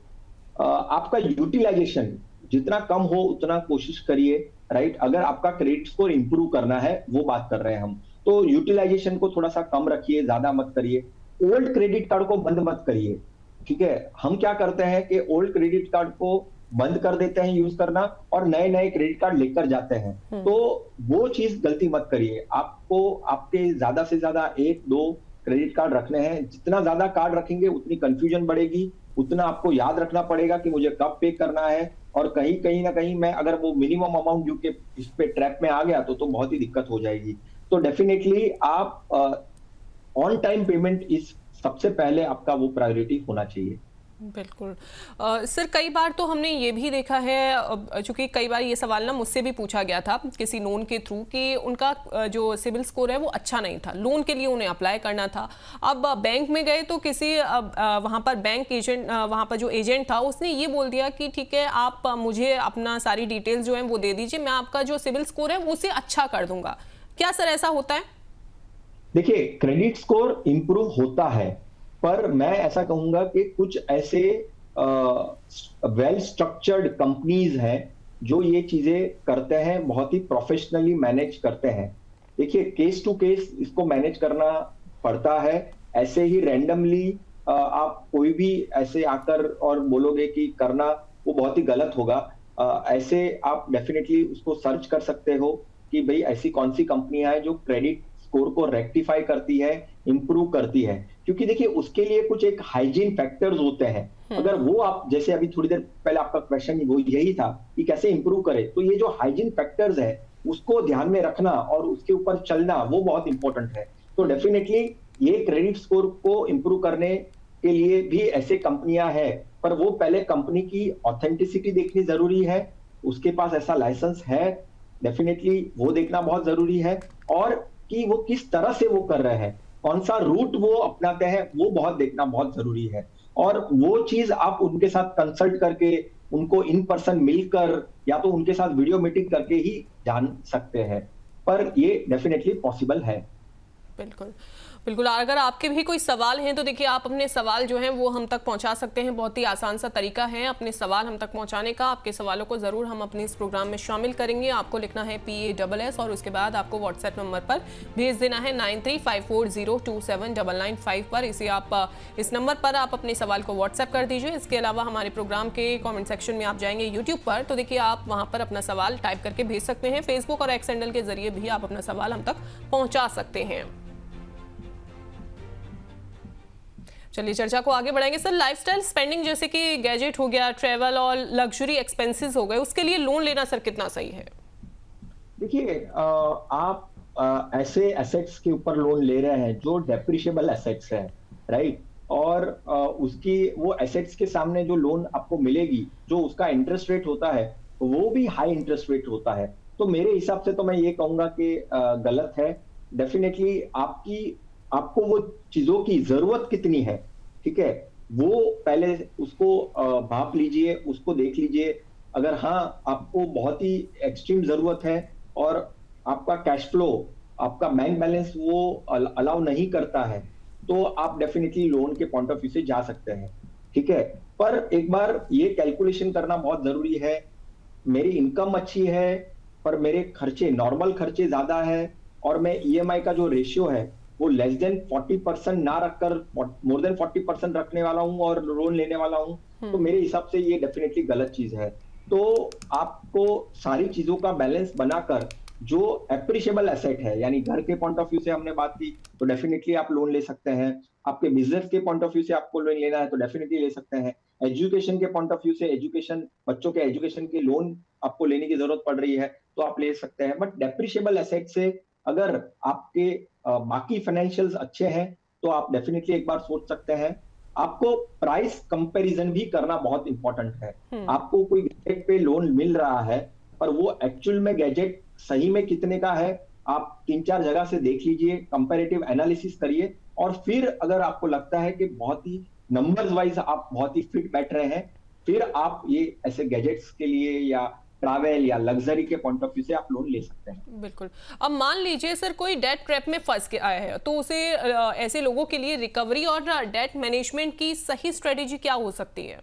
आपका यूटिलाइजेशन जितना कम हो उतना कोशिश करिए, राइट। अगर आपका क्रेडिट स्कोर इंप्रूव करना है, वो बात कर रहे हैं हम, तो यूटिलाइजेशन को थोड़ा सा कम रखिए, ज्यादा मत करिए। ओल्ड क्रेडिट कार्ड को बंद मत करिए, ठीक है। हम क्या करते हैं कि ओल्ड क्रेडिट कार्ड को बंद कर देते हैं यूज करना और नए नए क्रेडिट कार्ड लेकर जाते हैं, तो वो चीज गलती मत करिए। आपको आपके ज्यादा से ज्यादा 1-2 क्रेडिट कार्ड रखने हैं। जितना ज्यादा कार्ड रखेंगे उतनी कंफ्यूजन बढ़ेगी, उतना आपको याद रखना पड़ेगा कि मुझे कब पे करना है, और कहीं ना कहीं मैं अगर वो मिनिमम अमाउंट ड्यू के इस पे ट्रैप में आ गया तो बहुत ही दिक्कत हो जाएगी। तो डेफिनेटली आप ऑन टाइम पेमेंट इस सबसे पहले आपका वो प्रायोरिटी होना चाहिए। बिल्कुल। सर कई बार तो हमने ये भी देखा है, चूंकि कई बार ये सवाल ना मुझसे भी पूछा गया था किसी लोन के थ्रू कि उनका जो सिबिल स्कोर है वो अच्छा नहीं था, लोन के लिए उन्हें अप्लाई करना था। अब बैंक में गए तो किसी वहाँ पर बैंक एजेंट, वहाँ पर जो एजेंट था उसने ये बोल दिया कि ठीक है आप मुझे अपना सारी डिटेल्स जो है वो दे दीजिए, मैं आपका जो सिबिल स्कोर है उसे अच्छा कर दूंगा। क्या सर ऐसा होता है? देखिए क्रेडिट स्कोर इंप्रूव होता है, पर मैं ऐसा कहूंगा कि कुछ ऐसे वेल स्ट्रक्चर्ड कंपनीज हैं जो ये चीजें करते हैं, बहुत ही प्रोफेशनली मैनेज करते हैं। देखिए केस टू केस इसको मैनेज करना पड़ता है। ऐसे ही रैंडमली आप कोई भी ऐसे आकर और बोलोगे कि करना, वो बहुत ही गलत होगा। ऐसे आप डेफिनेटली उसको सर्च कर सकते हो कि भाई ऐसी कौन सी कंपनियां हैं जो क्रेडिट स्कोर को रेक्टिफाई करती है, इंप्रूव करती है। क्योंकि देखिए उसके लिए कुछ एक हाइजीन फैक्टर्स होते हैं। अगर वो आप, जैसे अभी थोड़ी देर पहले आपका क्वेश्चन वो यही था कि कैसे इंप्रूव करे, तो ये जो हाइजीन फैक्टर्स है उसको ध्यान में रखना और उसके ऊपर चलना, वो बहुत इंपॉर्टेंट है। तो डेफिनेटली ये क्रेडिट स्कोर को इंप्रूव करने के लिए भी ऐसे कंपनियां हैं, पर वो पहले कंपनी की ऑथेंटिसिटी देखनी जरूरी है, उसके पास ऐसा लाइसेंस है, डेफिनेटली वो देखना बहुत जरूरी है। और कि वो किस तरह से वो कर रहे हैं, कौन सा रूट वो अपनाते हैं, वो बहुत देखना बहुत जरूरी है। और वो चीज आप उनके साथ कंसल्ट करके, उनको इन पर्सन मिलकर या तो उनके साथ वीडियो मीटिंग करके ही जान सकते हैं, पर ये डेफिनेटली पॉसिबल है। बिल्कुल बिल्कुल। अगर आपके भी कोई सवाल हैं तो देखिए आप अपने सवाल जो हैं वो हम तक पहुंचा सकते हैं। बहुत ही आसान सा तरीका है अपने सवाल हम तक पहुंचाने का। आपके सवालों को ज़रूर हम अपने इस प्रोग्राम में शामिल करेंगे। आपको लिखना है PASS और उसके बाद आपको व्हाट्सएप नंबर पर भेज देना है 9354027995 पर। इसे आप इस नंबर पर आप अपने सवाल को व्हाट्सएप कर दीजिए। इसके अलावा हमारे प्रोग्राम के कॉमेंट सेक्शन में आप जाएंगे यूट्यूब पर, तो देखिए आप वहाँ पर अपना सवाल टाइप करके भेज सकते हैं। फेसबुक और एक्स हैंडल के जरिए भी आप अपना सवाल हम तक पहुँचा सकते हैं। चलिए चर्चा को आगे बढ़ाएंगे। सर, लाइफस्टाइल स्पेंडिंग जैसे कि गैजेट हो गया, ट्रैवल और लग्जरी एक्सपेंसेस हो गए, उसके लिए लोन लेना सर कितना सही है? देखिए, आप ऐसे एसेट्स के ऊपर लोन ले रहे हैं जो डेप्रिशिएबल एसेट्स हैं, राइट? और उसकी वो एसेट्स के सामने जो लोन आपको मिलेगी, जो उसका इंटरेस्ट रेट होता है वो भी हाई इंटरेस्ट रेट होता है। तो मेरे हिसाब से तो मैं ये कहूंगा कि गलत है। डेफिनेटली आपको वो चीजों की जरूरत कितनी है, ठीक है, वो पहले उसको भाप लीजिए, उसको देख लीजिए। अगर हाँ आपको बहुत ही एक्सट्रीम जरूरत है और आपका कैश फ्लो, आपका बैंक बैलेंस वो अलाउ नहीं करता है, तो आप डेफिनेटली लोन के पॉइंट ऑफ व्यू से जा सकते हैं, ठीक है। पर एक बार ये कैलकुलेशन करना बहुत जरूरी है। मेरी इनकम अच्छी है पर मेरे खर्चे, नॉर्मल खर्चे ज्यादा है और मैं EMI का जो रेशियो है वो लेस देन 40% ना रखकर मोर देन 40% रखने वाला हूं और लोन लेने वाला हूं, तो मेरे हिसाब से ये डेफिनेटली गलत चीज है। तो आपको सारी चीजों का बैलेंस बनाकर जो एप्रिशिएबल एसेट है, यानी घर के पॉइंट ऑफ व्यू से हमने बात की तो डेफिनेटली आप लोन ले सकते हैं। आपके बिजनेस के पॉइंट ऑफ व्यू से आपको लोन लेना है तो डेफिनेटली ले सकते हैं। एजुकेशन के पॉइंट ऑफ व्यू से, एजुकेशन, बच्चों के एजुकेशन के लोन आपको लेने की जरूरत पड़ रही है तो आप ले सकते हैं। बट डेप्रिशिएबल एसेट से अगर आपके बाकी फाइनेंशियल्स अच्छे हैं तो आप डेफिनेटली एक बार सोच सकते हैं। आपको प्राइस कंपैरिजन भी करना बहुत इंपॉर्टेंट है। आपको कोई गैजेट पे लोन मिल रहा है पर वो एक्चुअल में गैजेट सही में कितने का है, आप 3-4 जगह से देख लीजिए, कंपैरेटिव एनालिसिस करिए और फिर अगर आपको लगता है कि बहुत ही नंबर्स वाइज आप बहुत ही फिट बैठ रहे हैं, फिर आप ये ऐसे गैजेट्स के लिए या ट्रैवल या लग्जरी के पॉइंट ऑफ व्यू से आप लोन ले सकते हैं। बिल्कुल। अब मान लीजिए सर कोई डेट ट्रैप में फंस के आया है, तो उसे ऐसे लोगों के लिए रिकवरी और डेट मैनेजमेंट की सही स्ट्रेटेजी क्या हो सकती है?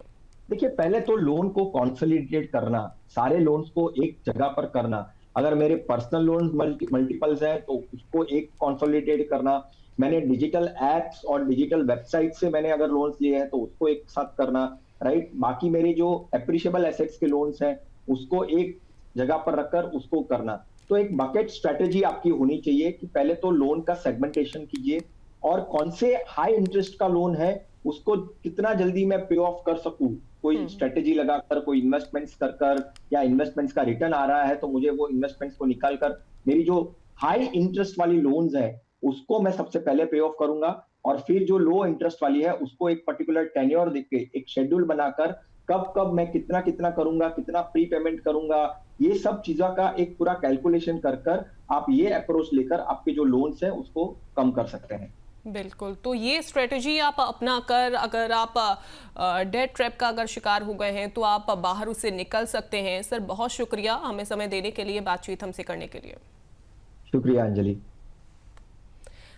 देखिए, पहले तो लोन को कंसोलिडेट करना, सारे लोन्स को एक जगह पर करना। अगर मेरे पर्सनल लोन मल्टीपल्स है तो उसको एक कंसोलिडेट करना। मैंने डिजिटल एप्स और डिजिटल वेबसाइट से मैंने अगर लोन्स लिए हैं तो उसको एक साथ करना, राइट? बाकी मेरे जो एप्रिशिएबल एसेट्स के लोन्स हैं उसको एक जगह पर रखकर उसको करना। तो एक बकेट स्ट्रेटेजी आपकी होनी चाहिए कि पहले तो लोन का सेगमेंटेशन कीजिए और कौन से हाई इंटरेस्ट का लोन है उसको कितना जल्दी मैं पे ऑफ कर सकूं, कोई स्ट्रेटेजी लगाकर, कोई इन्वेस्टमेंट्स कर या इन्वेस्टमेंट्स का रिटर्न आ रहा है तो मुझे वो इन्वेस्टमेंट्स को निकाल कर मेरी जो हाई इंटरेस्ट वाली लोन्स है उसको मैं सबसे पहले पे ऑफ करूंगा और फिर जो लो इंटरेस्ट वाली है उसको एक पर्टिकुलर टेन्योर देख के एक शेड्यूल बनाकर कब मैं कितना करूंगा, कितना प्री पेमेंट करूंगा, ये सब चीजों का एक पूरा कैलकुलेशन कर आप ये अप्रोच लेकर आपके जो लोन्स हैं उसको कम कर सकते हैं। बिल्कुल। तो ये स्ट्रेटजी आप अपना कर अगर आप डेट ट्रैप का अगर शिकार हो गए हैं तो आप बाहर उससे निकल सकते हैं। सर बहुत शुक्रिया हमें समय देने के लिए, बातचीत हमसे करने के लिए। शुक्रिया अंजलि।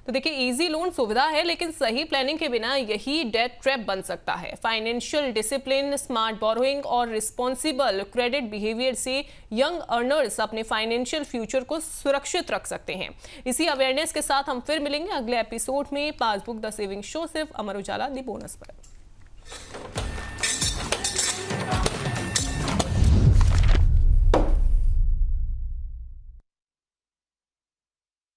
तो देखिए इजी लोन सुविधा है लेकिन सही प्लानिंग के बिना यही डेट ट्रैप बन सकता है। फाइनेंशियल डिसिप्लिन, स्मार्ट बोरोइंग और रिस्पॉन्सिबल क्रेडिट बिहेवियर से यंग अर्नर्स अपने फाइनेंशियल फ्यूचर को सुरक्षित रख सकते हैं। इसी अवेयरनेस के साथ हम फिर मिलेंगे अगले एपिसोड में पासबुक द सेविंग शो, सिर्फ अमर उजाला दी बोनस पर।